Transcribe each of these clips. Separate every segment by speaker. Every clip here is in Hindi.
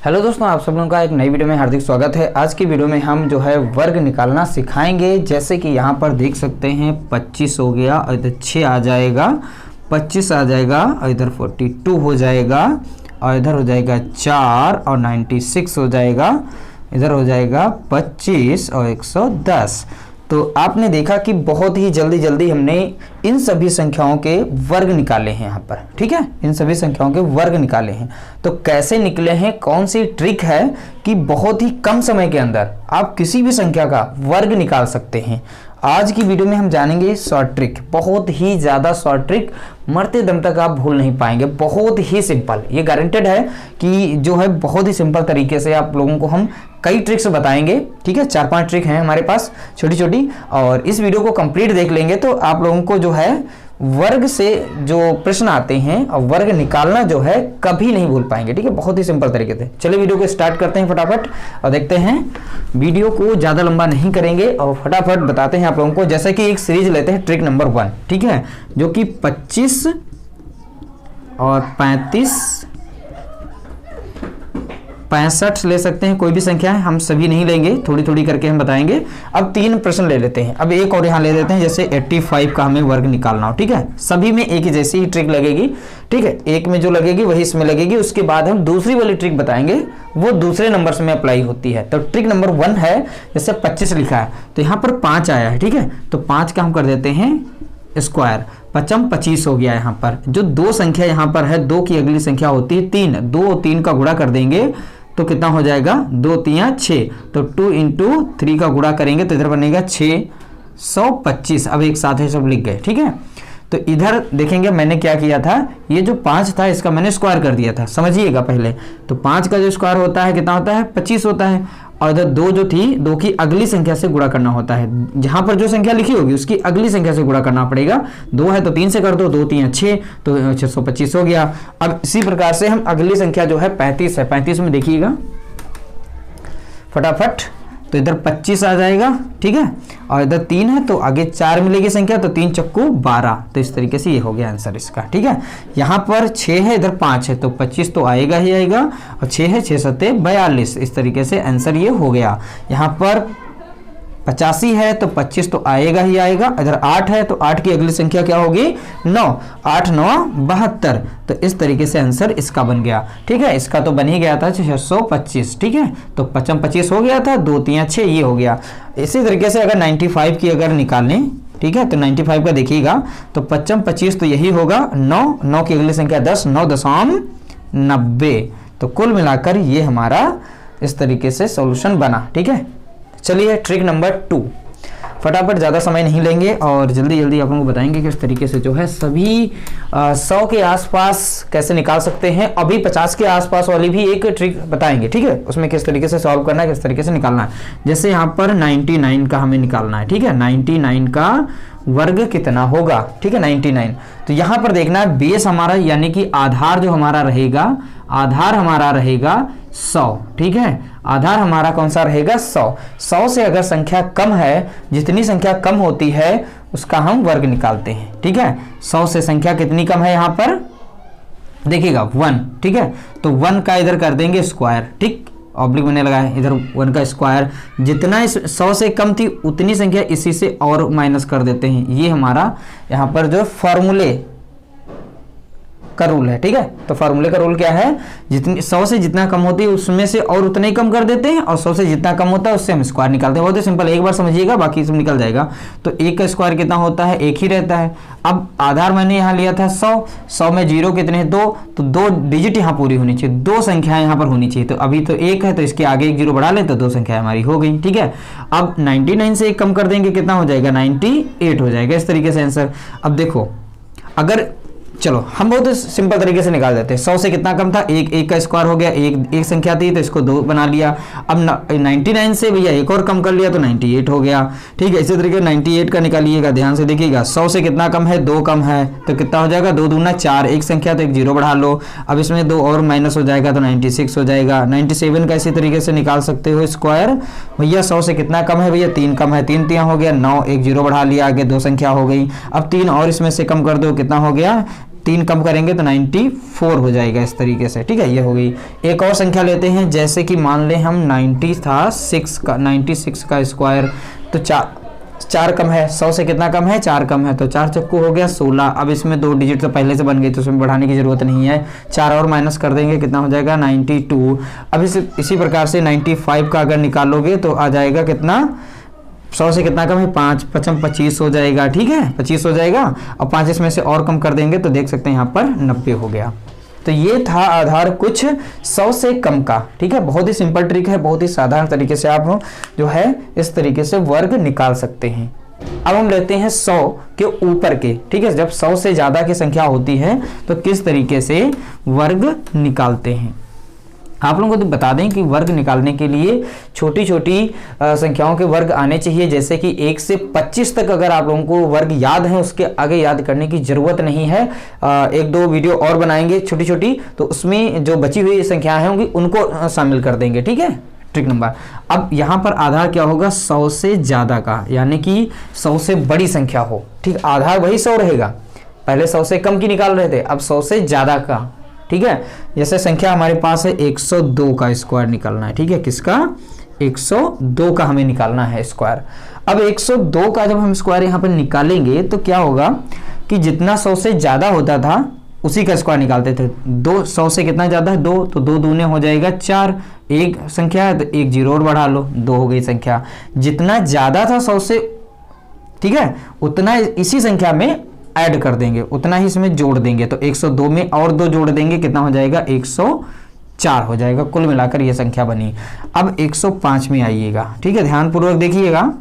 Speaker 1: हेलो दोस्तों, आप सब लोगों का एक नई वीडियो में हार्दिक स्वागत है। आज की वीडियो में हम जो है वर्ग निकालना सिखाएंगे। जैसे कि यहाँ पर देख सकते हैं 25 हो गया और इधर 6 आ जाएगा, 25 आ जाएगा और इधर 42 हो जाएगा और इधर हो जाएगा 4 और 96 हो जाएगा, इधर हो जाएगा 25 और 110। तो आपने देखा कि बहुत ही जल्दी हमने इन सभी संख्याओं के वर्ग निकाले हैं यहाँ पर, ठीक है। इन सभी संख्याओं के वर्ग निकाले हैं। तो कैसे निकले हैं, कौन सी ट्रिक है कि बहुत ही कम समय के अंदर आप किसी भी संख्या का वर्ग निकाल सकते हैं। आज की वीडियो में हम जानेंगे शॉर्ट ट्रिक, बहुत ही ज़्यादा शॉर्ट ट्रिक, मरते दम तक आप भूल नहीं पाएंगे। बहुत ही सिंपल, ये गारंटेड है कि जो है बहुत ही सिंपल तरीके से आप लोगों को हम कई ट्रिक्स बताएंगे, ठीक है। 4-5 ट्रिक हैं हमारे पास छोटी छोटी, और इस वीडियो को कंप्लीट देख लेंगे तो आप लोगों को जो है वर्ग से जो प्रश्न आते हैं और वर्ग निकालना जो है कभी नहीं भूल पाएंगे, ठीक है। बहुत ही सिंपल तरीके से चलिए वीडियो को स्टार्ट करते हैं फटाफट और देखते हैं। वीडियो को ज़्यादा लंबा नहीं करेंगे और फटाफट बताते हैं आप लोगों को। जैसे कि एक सीरीज लेते हैं, ट्रिक नंबर 1, ठीक है, जो कि 25 और 35 65 ले सकते हैं, कोई भी संख्या है, हम सभी नहीं लेंगे, थोड़ी थोड़ी करके हम बताएंगे। अब 3 प्रश्न ले लेते हैं। अब एक और यहाँ ले लेते हैं, जैसे 85 का हमें वर्ग निकालना हो, ठीक है। सभी में एक ही जैसी ही ट्रिक लगेगी, ठीक है। एक में जो लगेगी वही इसमें लगेगी। उसके बाद हम दूसरी वाली ट्रिक बताएंगे, वो दूसरे नंबर्स में अप्लाई होती है। तो ट्रिक नंबर 1 है, जैसे 25 लिखा है तो यहाँ पर 5 आया है, ठीक है। तो 5 का हम कर देते हैं स्क्वायर, 25 हो गया। यहाँ पर जो 2 संख्या यहाँ पर है, 2 की अगली संख्या होती है 3, 2 और 3 का गुणा कर देंगे तो कितना हो जाएगा, 2 3 6, तो 2 × 3 का गुणा करेंगे तो इधर बनेगा 625। अब एक साथ है सब लिख गए, ठीक है। तो इधर देखेंगे मैंने क्या किया था, ये जो 5 था इसका मैंने स्क्वायर कर दिया था, समझिएगा पहले। तो 5 का जो स्क्वायर होता है कितना होता है, 25 होता है। और इधर 2 जो थी, 2 की अगली संख्या से गुणा करना होता है। जहां पर जो संख्या लिखी होगी उसकी अगली संख्या से गुणा करना पड़ेगा। 2 है तो 3 से कर दो, 2 3 6, तो 625 हो गया। अब इसी प्रकार से हम अगली संख्या जो है 35 है, 35 में देखिएगा फटाफट, तो इधर 25 आ जाएगा, ठीक है। और इधर 3 है तो आगे 4 मिलेगी संख्या, तो 3 चक्कू 12। तो इस तरीके से ये हो गया आंसर इसका, ठीक है। यहाँ पर 6 है, इधर 5 है, तो 25 तो आएगा ही आएगा, और 6 है, 6 7 42। इस तरीके से आंसर ये हो गया। यहाँ पर 85 है तो 25 तो आएगा ही आएगा। इधर 8 है तो 8 की अगली संख्या क्या होगी, 9, 8 9 72। तो इस तरीके से आंसर इसका बन गया, ठीक है। इसका तो बन ही गया था 625, ठीक है। तो 25 हो गया था, 2 3 6 ये हो गया। इसी तरीके से अगर 95 की अगर निकालें, ठीक है, तो 95 का देखिएगा तो 25 तो यही होगा, 9 9 की अगली संख्या 10, 9.90। तो कुल मिलाकर ये हमारा इस तरीके से सॉल्यूशन बना, ठीक है। चलिए ट्रिक नंबर 2, फटाफट, ज़्यादा समय नहीं लेंगे और जल्दी आप लोगों को बताएंगे कि इस तरीके से जो है सभी 100 के आसपास कैसे निकाल सकते हैं। अभी 50 के आसपास वाली भी एक ट्रिक बताएंगे, ठीक है। उसमें किस तरीके से सॉल्व करना है, किस तरीके से निकालना है। जैसे यहाँ पर 99 का हमें निकालना है, ठीक है। 99 का वर्ग कितना होगा, ठीक है, 99। तो यहाँ पर देखना बेस हमारा यानी कि आधार जो हमारा रहेगा, आधार हमारा रहेगा 100, ठीक है। आधार हमारा कौन सा रहेगा, 100। 100 से अगर संख्या कम है, जितनी संख्या कम होती है उसका हम वर्ग निकालते हैं, ठीक है। 100 से संख्या कितनी कम है, यहाँ पर देखिएगा 1, ठीक है। तो 1 का इधर कर देंगे स्क्वायर, ठीक, ऑब्लिक मैंने लगाया है, इधर 1 का स्क्वायर। जितना इस 100 से कम थी उतनी संख्या इसी से और माइनस कर देते हैं। ये हमारा यहाँ पर जो फॉर्मूले का रूल है, ठीक है। तो फार्मूले का रूल क्या है, जितनी 100 से जितना कम होती है उसमें से और उतना ही कम कर देते हैं, और 100 से जितना कम होता है उससे हम स्क्वायर निकालते हैं। बहुत ही सिंपल, एक बार समझिएगा बाकी सब निकल जाएगा। तो 1 का स्क्वायर कितना होता है, 1 ही रहता है। अब आधार मैंने यहाँ लिया था 100, 100 में 0 कितने, 2, तो 2 डिजिट यहाँ पूरी होनी चाहिए, 2 संख्याएं यहाँ पर होनी चाहिए। तो अभी तो 1 है तो इसके आगे एक 0 बढ़ा ले तो 2 संख्याएं हमारी हो गई, ठीक है। अब 99 से 1 कम कर देंगे, कितना हो जाएगा, 98 हो जाएगा। इस तरीके से आंसर। अब देखो, अगर चलो हम बहुत सिंपल तरीके से निकाल देते हैं। 100 से कितना कम था, 1 का स्क्वायर हो गया, एक संख्या थी तो इसको 2 बना लिया। अब 99 से भैया एक और कम कर लिया तो 98 हो गया, ठीक है। इसी तरीके 98 का निकालिएगा, ध्यान से देखिएगा। 100 से कितना कम है, 2 कम है, तो कितना हो जाएगा, 2 दूना 4, एक संख्या तो एक 0 बढ़ा लो। अब इसमें 2 और माइनस हो जाएगा तो 96 हो जाएगा। 97 का इसी तरीके से निकाल सकते हो स्क्वायर। भैया 100 से कितना कम है, भैया 3 कम है, 3 3 हो गया 9, एक 0 बढ़ा लिया, आगे 2 संख्या हो गई। अब 3 और इसमें से कम कर दो, कितना हो गया, 3 कम करेंगे तो 94 हो जाएगा इस तरीके से, ठीक है। ये हो गई। एक और संख्या लेते हैं, जैसे कि मान लें हम 96 का स्क्वायर, तो 4 कम है, 100 से कितना कम है, 4 कम है, तो 4 चक्कू हो गया 16। अब इसमें 2 डिजिट तो पहले से बन गई, तो उसमें बढ़ाने की जरूरत नहीं है, 4 और माइनस कर देंगे, कितना हो जाएगा 92। अब इसी प्रकार से 95 का अगर निकालोगे तो आ जाएगा कितना, 100 से कितना कम है, 5, 25 हो जाएगा, ठीक है, 25 हो जाएगा। और 5 इसमें से और कम कर देंगे तो देख सकते हैं यहाँ पर 90 हो गया। तो ये था आधार कुछ 100 से कम का, ठीक है। बहुत ही सिंपल ट्रिक है, बहुत ही साधारण तरीके से आप जो है इस तरीके से वर्ग निकाल सकते हैं। अब हम लेते हैं 100 के ऊपर के, ठीक है। जब 100 से ज्यादा की संख्या होती है तो किस तरीके से वर्ग निकालते हैं। आप लोगों को तो बता दें कि वर्ग निकालने के लिए छोटी छोटी संख्याओं के वर्ग आने चाहिए, जैसे कि 1 से 25 तक अगर आप लोगों को वर्ग याद है, उसके आगे याद करने की जरूरत नहीं है। 1-2 वीडियो और बनाएंगे छोटी छोटी, तो उसमें जो बची हुई संख्याएं होंगी उनको शामिल कर देंगे, ठीक है। ट्रिक नंबर, अब यहाँ पर आधार क्या होगा, 100 से ज्यादा का, यानी कि 100 से बड़ी संख्या हो, ठीक। आधार वही 100 रहेगा, पहले 100 से कम की निकाल रहे थे, अब 100 से ज्यादा का, ठीक है। जैसे संख्या हमारे पास है 102 का स्क्वायर निकालना है, ठीक है। किसका, 102 का हमें निकालना है स्क्वायर। अब 102 का जब हम स्क्वायर यहाँ पर निकालेंगे तो क्या होगा कि जितना 100 से ज्यादा होता था उसी का स्क्वायर निकालते थे। 100 से कितना ज्यादा है, 2, तो 2 दूने हो जाएगा 4, एक संख्या है तो 1 जीरो और बढ़ा लो, 2 हो गई संख्या। जितना ज्यादा था 100 से, ठीक है, उतना इसी संख्या में ऐड कर देंगे, उतना ही इसमें जोड़ देंगे। तो 102 में और 2 जोड़ देंगे, कितना हो जाएगा, 104 हो जाएगा। कुल मिलाकर ये संख्या बनी। अब 105 में आइएगा, ठीक है, ध्यानपूर्वक देखिएगा।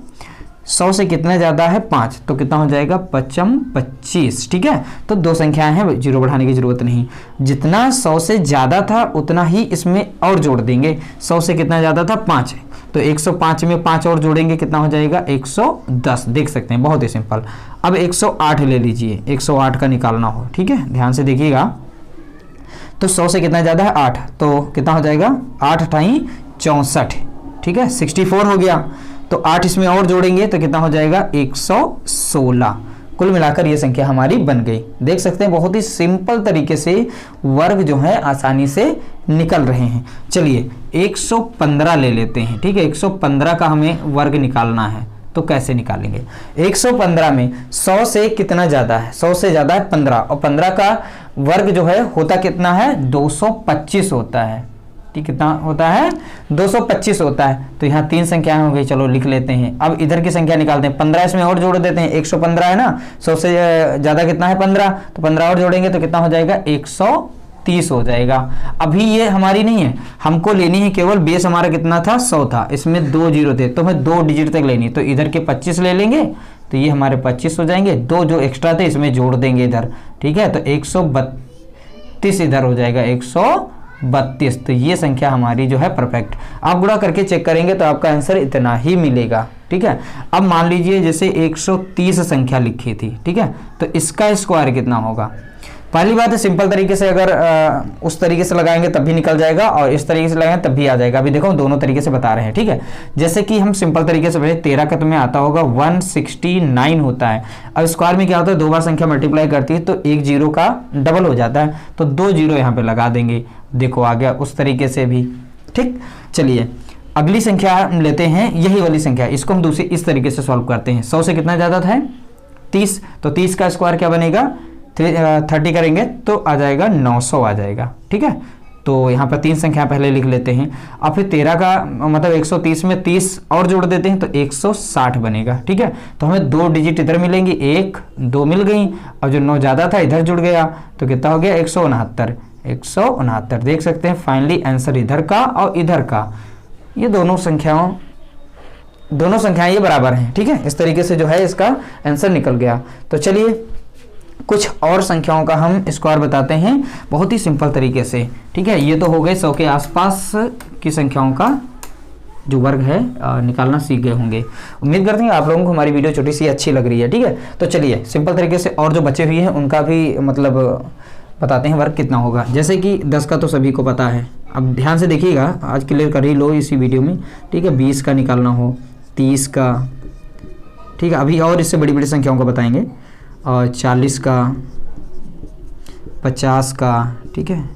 Speaker 1: 100 से कितना ज्यादा है, 5, तो कितना हो जाएगा, 25, ठीक है। तो 2 संख्याएं हैं, जीरो बढ़ाने की जरूरत नहीं। जितना 100 से ज्यादा था उतना ही इसमें और जोड़ देंगे। 100 से कितना ज्यादा था, 5 है, तो 105 में 5 और जोड़ेंगे, कितना हो जाएगा, 110। देख सकते हैं, बहुत ही सिंपल। अब 108 ले लीजिए, 108 का निकालना हो, ठीक है, ध्यान से देखिएगा। तो 100 से कितना ज्यादा है, 8, तो कितना हो जाएगा, 8 × 64, ठीक है, 64 हो गया। तो 8 इसमें और जोड़ेंगे तो कितना हो जाएगा, 116। कुल मिलाकर ये संख्या हमारी बन गई। देख सकते हैं, बहुत ही सिंपल तरीके से वर्ग जो है आसानी से निकल रहे हैं। चलिए 115 ले लेते हैं, ठीक है। 115 का हमें वर्ग निकालना है, तो कैसे निकालेंगे। 115 में 100 से कितना ज्यादा है, 100 से ज्यादा है 15, और 15 का वर्ग जो है होता कितना है, 225 होता है, ठीक, कितना होता है, 225 होता है। तो यहाँ 3 संख्याएं हो गई, चलो लिख लेते हैं। अब इधर की संख्या निकालते हैं, 15 इसमें और जोड़ देते हैं, 115 है ना, 100 से ज्यादा कितना है, 15, तो 15 और जोड़ेंगे तो कितना हो जाएगा, 130 हो जाएगा। अभी ये हमारी नहीं है, हमको लेनी है केवल बेस हमारा कितना था, 100 था, इसमें 2 जीरो थे, तो हमें 2 डिजिट तक लेनी, तो इधर के 25 ले लेंगे, तो ये हमारे 25 हो जाएंगे। 2 जो एक्स्ट्रा थे इसमें जोड़ देंगे इधर, ठीक है, तो 132 इधर हो जाएगा, 132। तो ये संख्या हमारी जो है परफेक्ट। आप गुणा करके चेक करेंगे तो आपका आंसर इतना ही मिलेगा, ठीक है। अब मान लीजिए जैसे 130 संख्या लिखी थी, ठीक है, तो इसका स्क्वायर कितना होगा। पहली बात है, सिंपल तरीके से अगर उस तरीके से लगाएंगे तब भी निकल जाएगा, और इस तरीके से लगाएंगे तब भी आ जाएगा। अभी देखो दोनों तरीके से बता रहे हैं, ठीक है। जैसे कि हम सिंपल तरीके से पहले 13 का तुम्हें आता होगा 169 होता है। अब स्क्वायर में क्या होता है, 2 बार संख्या मल्टीप्लाई करती है तो 1 जीरो का डबल हो जाता है, तो 2 जीरो यहाँ पे लगा देंगे, देखो आ गया उस तरीके से भी, ठीक। चलिए अगली संख्या हम लेते हैं, यही वाली संख्या, इसको हम दूसरी इस तरीके से सॉल्व करते हैं। 100 से कितना ज्यादा था, 30, तो 30 का स्क्वायर क्या बनेगा, 30 करेंगे तो आ जाएगा 900 आ जाएगा, ठीक है। तो यहाँ पर 3 संख्या पहले लिख लेते हैं। अब फिर 13 का मतलब 130 में 30 और जोड़ देते हैं तो 160 बनेगा, ठीक है। तो हमें 2 डिजिट इधर मिलेंगी, 1 2 मिल गई, और जो 9 ज़्यादा था इधर जुड़ गया, तो कितना हो गया, 169। देख सकते हैं फाइनली आंसर इधर का और इधर का, ये दोनों संख्याएं ये बराबर हैं, ठीक है। इस तरीके से जो है इसका आंसर निकल गया। तो चलिए कुछ और संख्याओं का हम स्क्वायर बताते हैं बहुत ही सिंपल तरीके से, ठीक है। ये तो हो गए 100 के आसपास की संख्याओं का जो वर्ग है निकालना सीख गए होंगे। उम्मीद करते हैं आप लोगों को हमारी वीडियो छोटी सी अच्छी लग रही है, ठीक है। तो चलिए सिंपल तरीके से और जो बचे हुए हैं उनका भी मतलब बताते हैं वर्ग कितना होगा। जैसे कि 10 का तो सभी को पता है, अब ध्यान से देखिएगा, आज क्लियर कर ही लो इसी वीडियो में, ठीक है। 20 का निकालना हो, 30 का, ठीक है। अभी और इससे बड़ी बड़ी संख्याओं को बताएंगे, और 40 का, 50 का, ठीक है।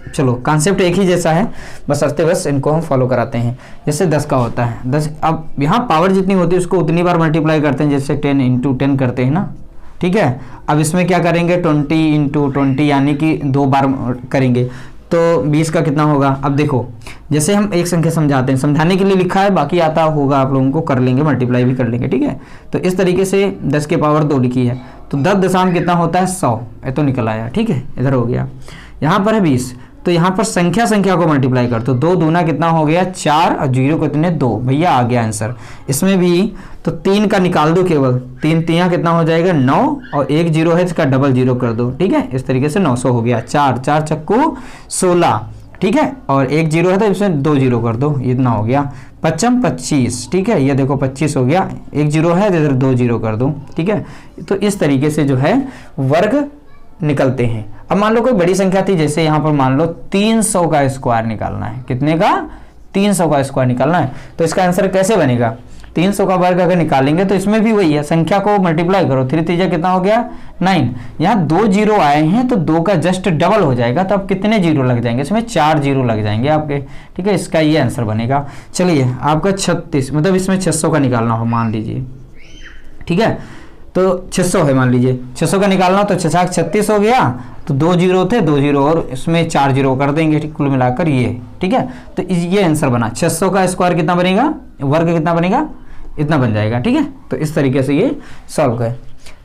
Speaker 1: चलो कॉन्सेप्ट एक ही जैसा है, बस इनको हम फॉलो कराते हैं। जैसे 10 का होता है 10, अब यहाँ पावर जितनी होती है उसको उतनी बार मल्टीप्लाई करते हैं, जैसे 10 × 10 करते हैं ना, ठीक है। अब इसमें क्या करेंगे 20 × 20 यानी कि 2 बार करेंगे, तो 20 का कितना होगा। अब देखो जैसे हम एक संख्या समझाते हैं, समझाने के लिए लिखा है, बाकी आता होगा आप लोगों को, कर लेंगे, मल्टीप्लाई भी कर लेंगे, ठीक है। तो इस तरीके से 10 की पावर 2 लिखी है, तो 10 दशमलव कितना होता है 100, ये तो निकल आया, ठीक है। इधर हो गया, यहाँ पर है 20, तो यहाँ पर संख्या को मल्टीप्लाई कर, तो 2 दूना कितना हो गया 4 और 0 कितने 2, भैया आ गया आंसर। इसमें भी तो 3 का निकाल दो, केवल 3 3 कितना हो जाएगा 9, और 1 0 है इसका डबल 0 कर दो, ठीक है। इस तरीके से 900 हो गया। 4 4 चक्कू 16, ठीक है, और 1 0 है तो इसमें 2 0 कर दो, इतना हो गया। 55 25, ठीक है, ये देखो 25 हो गया, 1 0 है तो इधर 2 0 कर दो, ठीक है। तो इस तरीके से जो है वर्ग निकलते हैं। अब मान लो कोई बड़ी संख्या थी, जैसे यहाँ पर मान लो 300 का स्क्वायर निकालना है, कितने का 300 का स्क्वायर निकालना है, तो इसका आंसर कैसे बनेगा। 300 का वर्ग अगर निकालेंगे तो इसमें भी वही है, संख्या को मल्टीप्लाई करो, 3 3 कितना हो गया 9, यहाँ 2 0 आए हैं तो 2 का जस्ट डबल हो जाएगा, तो अब कितने 0 लग जाएंगे, इसमें 4 0 लग जाएंगे आपके, ठीक है। इसका ये आंसर बनेगा। चलिए आपका 36, मतलब इसमें 600 का निकालना हो मान लीजिए, ठीक है, तो 600 है मान लीजिए, 600 का निकालना तो 6 36 हो गया, तो 2 0 थे, 2 0 और इसमें 4 0 कर देंगे, ठीक, कुल मिलाकर ये, ठीक है। तो ये आंसर बना। 600 का स्क्वायर कितना बनेगा, वर्ग कितना बनेगा, इतना बन जाएगा, ठीक है। तो इस तरीके से ये सॉल्व है।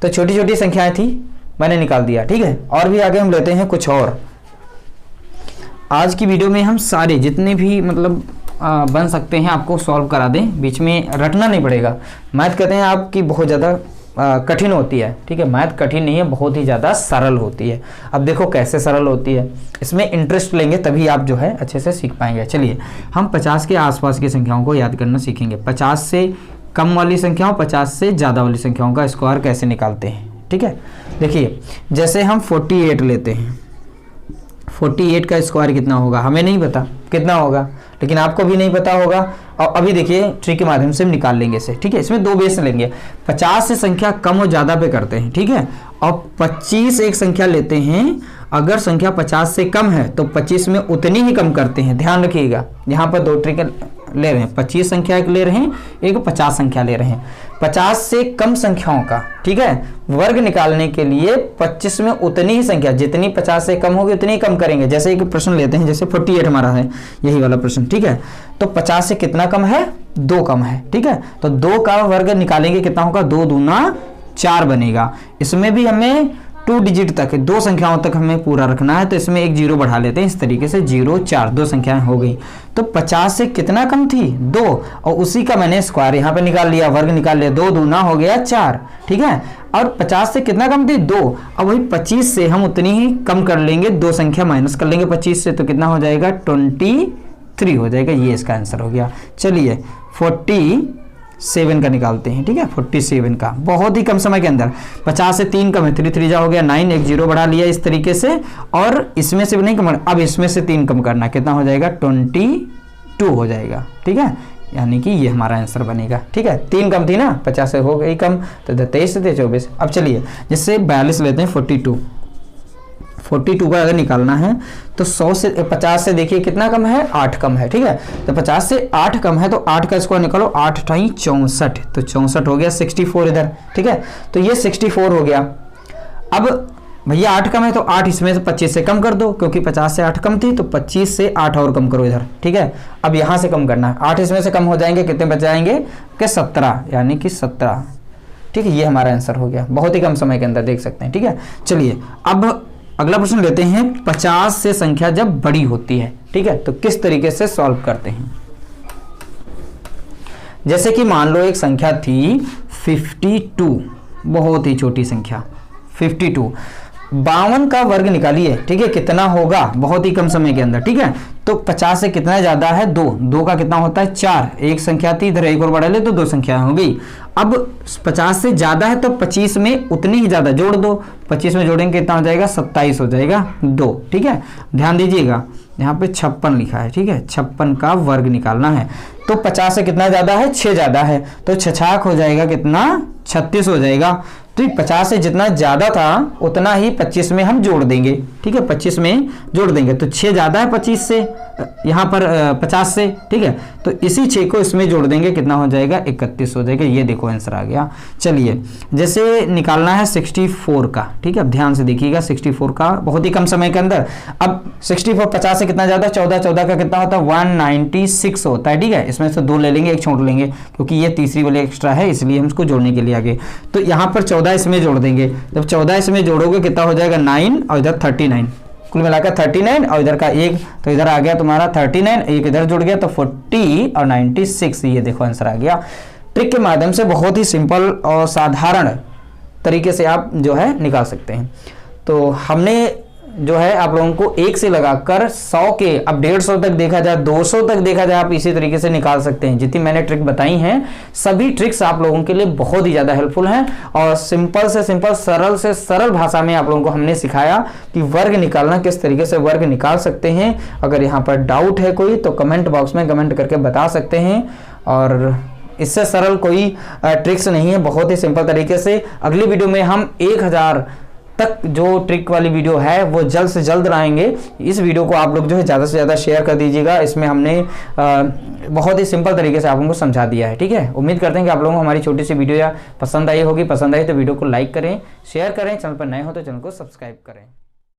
Speaker 1: तो छोटी छोटी संख्याएं थी, मैंने निकाल दिया, ठीक है। और भी आगे हम लेते हैं कुछ और। आज की वीडियो में हम सारे जितने भी मतलब बन सकते हैं आपको सॉल्व करा दें, बीच में रटना नहीं पड़ेगा। मैथ कहते हैं आपकी बहुत ज़्यादा कठिन होती है, ठीक है। मैथ कठिन नहीं है, बहुत ही ज़्यादा सरल होती है। अब देखो कैसे सरल होती है, इसमें इंटरेस्ट लेंगे तभी आप जो है अच्छे से सीख पाएंगे। चलिए हम 50 के आसपास की संख्याओं को याद करना सीखेंगे। 50 से कम वाली संख्याओं, 50 से ज़्यादा वाली संख्याओं का स्क्वायर कैसे निकालते हैं, ठीक है। देखिए जैसे हम 48 लेते हैं, 48 का स्क्वायर कितना होगा हमें नहीं पता कितना होगा, लेकिन आपको भी नहीं पता होगा। और अभी देखिए ट्रिक के माध्यम से हम निकाल लेंगे इसे, ठीक है। इसमें 2 बेस लेंगे, 50 से संख्या कम और ज़्यादा पे करते हैं, ठीक है। और 25 एक संख्या लेते हैं, अगर संख्या 50 से कम है तो 25 में उतनी ही कम करते हैं। ध्यान रखिएगा, यहाँ पर 2 ट्रिक ले रहे हैं, 25 संख्या एक ले रहे हैं, एक 50 संख्या ले रहे हैं। 50 से कम संख्याओं का, ठीक है, वर्ग निकालने के लिए 25 में उतनी ही संख्या, जितनी 50 से कम होगी उतनी ही कम करेंगे। जैसे एक प्रश्न लेते हैं, जैसे 48 हमारा है, यही वाला प्रश्न, ठीक है। तो 50 से कितना कम है 2 कम है, ठीक है। तो 2 का वर्ग निकालेंगे कितना होगा, 2 दूना 4 बनेगा। इसमें भी हमें 2 डिजिट तक, 2 संख्याओं तक हमें पूरा रखना है, तो इसमें एक 0 बढ़ा लेते हैं, इस तरीके से 0 4 2 संख्याएं हो गई। तो 50 से कितना कम थी 2, और उसी का मैंने स्क्वायर यहाँ पे निकाल लिया, वर्ग निकाल लिया, 2 दूना हो गया 4, ठीक है। और 50 से कितना कम थी 2, अब वही 25 से हम उतनी ही कम कर लेंगे, 2 संख्या माइनस कर लेंगे 25 से, तो कितना हो जाएगा 23 हो जाएगा। ये इसका आंसर हो गया। चलिए 47 का निकालते हैं, ठीक है। 47 का बहुत ही कम समय के अंदर, 50 से 3 कम है, 3 3 जा हो गया 9, एक 0 बढ़ा लिया इस तरीके से, और इसमें से भी नहीं कम, अब इसमें से 3 कम करना, कितना हो जाएगा 22 हो जाएगा, ठीक है। यानी कि ये हमारा आंसर बनेगा, ठीक है। 3 कम थी ना, 50 से हो गई कम, तो 23 से 24। अब चलिए जिससे 42 लेते हैं, 42 का अगर निकालना है तो 100 से 50 से देखिए कितना कम है 8 कम है, ठीक है। तो 50 से 8 कम है तो 8 का स्क्वायर निकालो, 8 × 64, तो 64 हो गया, 64 इधर, ठीक है। तो ये 64 हो गया। अब भैया 8 कम है तो 8 इसमें से 25 से कम कर दो, क्योंकि 50 से 8 कम थी, तो 25 से 8 और कम करो इधर, ठीक है। अब यहाँ से कम करना है, 8 इसमें से कम हो जाएंगे, कितने बच जाएंगे कि 17, यानी कि 17, ठीक है। ये हमारा आंसर हो गया, बहुत ही कम समय के अंदर, देख सकते हैं, ठीक है। चलिए अब अगला प्रश्न लेते हैं। 50 से संख्या जब बड़ी होती है, ठीक है, तो किस तरीके से सॉल्व करते हैं। जैसे कि मान लो एक संख्या थी 52, बहुत ही छोटी संख्या 52, 52 का वर्ग निकालिए, ठीक है, कितना होगा बहुत ही कम समय के अंदर, ठीक है। तो 50 से कितना ज्यादा है 2 का कितना होता है 4, एक संख्या थी, इधर एक और बढ़ा ले तो 2 संख्या हो गई। अब 50 से ज्यादा है तो 25 में उतनी ही ज्यादा जोड़ दो, 25 में जोड़ेंगे कितना हो जाएगा 27 हो जाएगा 2, ठीक है। ध्यान दीजिएगा यहाँ पे 56 लिखा है, ठीक है, 56 का वर्ग निकालना है। तो 50 से कितना ज्यादा है 6 ज्यादा है, तो 6 हो जाएगा कितना 36 हो जाएगा। तो 50 से जितना ज़्यादा था उतना ही 25 में हम जोड़ देंगे, ठीक है, 25 में जोड़ देंगे। तो 6 ज़्यादा है 25 से, यहाँ पर 50 से, ठीक है, तो इसी 6 को इसमें जोड़ देंगे, कितना हो जाएगा 31 हो जाएगा। ये देखो आंसर आ गया। चलिए, जैसे निकालना है 64 का, ठीक है, अब ध्यान से देखिएगा 64 का बहुत ही कम समय के अंदर। अब 64 50 से कितना ज़्यादा, 14 का कितना होता है 196 होता है, ठीक है, इसमें से 2 ले लेंगे, एक छोड़ लेंगे क्योंकि ये तीसरी वाली एक्स्ट्रा है, इसलिए हम इसको जोड़ने के लिए आगे। तो यहाँ पर 14 इसमें जोड़ देंगे, जब 14 इसमें जोड़ोगे कितना हो जाएगा 9 और इधर 39, कुल मिलाकर 39 और इधर का एक, तो इधर आ गया तुम्हारा 39, एक इधर जुड़ गया तो 40 और 96, ये देखो आंसर आ गया। ट्रिक के माध्यम से बहुत ही सिंपल और साधारण तरीके से आप जो है निकाल सकते हैं। तो हमने जो है आप लोगों को 1 से लगाकर 100 के, अब 150 तक देखा जाए, 200 तक देखा जाए, आप इसी तरीके से निकाल सकते हैं। जितनी मैंने ट्रिक बताई हैं सभी ट्रिक्स आप लोगों के लिए बहुत ही ज़्यादा हेल्पफुल हैं और सिंपल से सिंपल, सरल से सरल भाषा में आप लोगों को हमने सिखाया कि वर्ग निकालना, किस तरीके से वर्ग निकाल सकते हैं। अगर यहाँ पर डाउट है कोई तो कमेंट बॉक्स में कमेंट करके बता सकते हैं, और इससे सरल कोई ट्रिक्स नहीं है, बहुत ही सिंपल तरीके से। अगली वीडियो में हम 1000 तक जो ट्रिक वाली वीडियो है वो जल्द से जल्द लाएंगे। इस वीडियो को आप लोग जो है ज़्यादा से ज़्यादा शेयर कर दीजिएगा, इसमें हमने बहुत ही सिंपल तरीके से आप लोगों को समझा दिया है, ठीक है। उम्मीद करते हैं कि आप लोगों को हमारी छोटी सी वीडियो या पसंद आई होगी। पसंद आई तो वीडियो को लाइक करें, शेयर करें, चैनल पर नए हो तो चैनल को सब्सक्राइब करें।